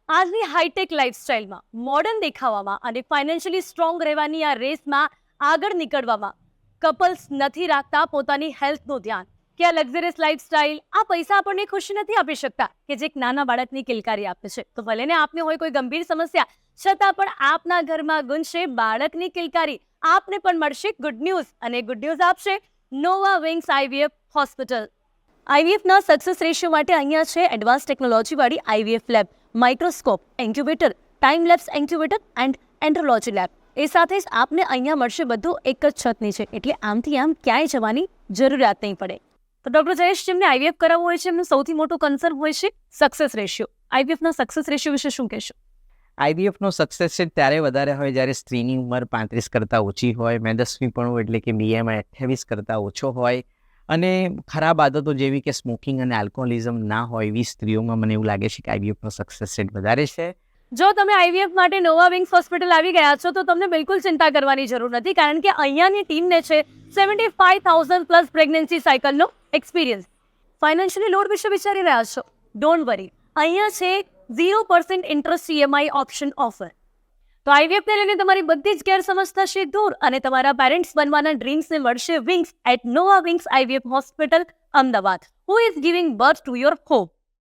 આજની high tech લાઈફસ્ટાઈલમાં modern દેખાવામાં અને financially strong રહેવાની આ રેસમાં આગળ નીકળવામાં કપલ્સ નથી રાખતા પોતાની હેલ્થનું ધ્યાન કે આ લક્ઝરિયસ લાઈફસ્ટાઈલ આ પૈસા આપણને ખુશી નથી આપી શકતા કે જે એક નાના બાળકની કિલકારી આપે છે. તો ભલે ને આપને હોય કોઈ ગંભીર સમસ્યા, છતાં પણ આપના ઘરમાં ગુંજશે બાળકની કિલકારી. આપને પણ મળશે ગુડ ન્યૂઝ, અને ગુડ ન્યૂઝ આપશે નોવા વિંગ્સ આઈવીએફ હોસ્પિટલ. આઈવીએફના સક્સેસ રેશિયો માટે અહીંયા છે એડવાન્સ ટેકનોલોજીવાળી IVF lab, microscope, incubator, time lapse incubator and andrology lab. એ સાથે જ આપને અહીંયા મળશે બધું એક જ છત નીચે, એટલે આમથી આમ ક્યાંય જવાની જરૂરિયાત નહીં પડે. તો ડૉક્ટર જયેશ, જેમને આઈવીએફ કરાવવું હોય છે એમનું સૌથી મોટું કન્સર્ન હોય છે સક્સેસ રેશિયો. આઈવીએફના સક્સેસ રેશિયો વિશે શું કહેશો? આઈવીએફનો સક્સેસ રેટ ત્યારે વધારે હોય જ્યારે સ્ત્રીની ઉંમર 35 કરતાં ઓછી હોય, મેદસ્વીપણું એટલે કે BMI 28 કરતાં ઓછો હોય, અને ખરાબ આદતો જેવી કે સ્મોકિંગ અને આલ્કોહોલિઝમ ના હોય એવી સ્ત્રીઓમાં મને એવું લાગે છે કે આઈવીએફનો સક્સેસ રેટ વધારે છે. જો તમે આઈવીએફ માટે નોવા વિંગ્સ હોસ્પિટલ આવી ગયા છો તો તમને બિલકુલ ચિંતા કરવાની જરૂર નથી, કારણ કે અહીંયાની ટીમને છે 75,000 પ્લસ પ્રેગ્નન્સી સાયકલનો એક્સપિરિયન્સ. ફાઇનાન્શિયલી લોડ વિશે વિચારી રહ્યા છો? ડોન્ટ વરી, અહીંયા છે 0% ઇન્ટરેસ્ટ EMI ઓપ્શન ઓફર. તો આઈવીએફને લઈને તમારી બધી જ ગેરસમજ થશે દૂર, અને તમારા પેરેન્ટ્સ બનવાના ડ્રીમ્સને મળશે wings at Nova wings IVF hospital, Ahmedabad, who is giving birth to your hope.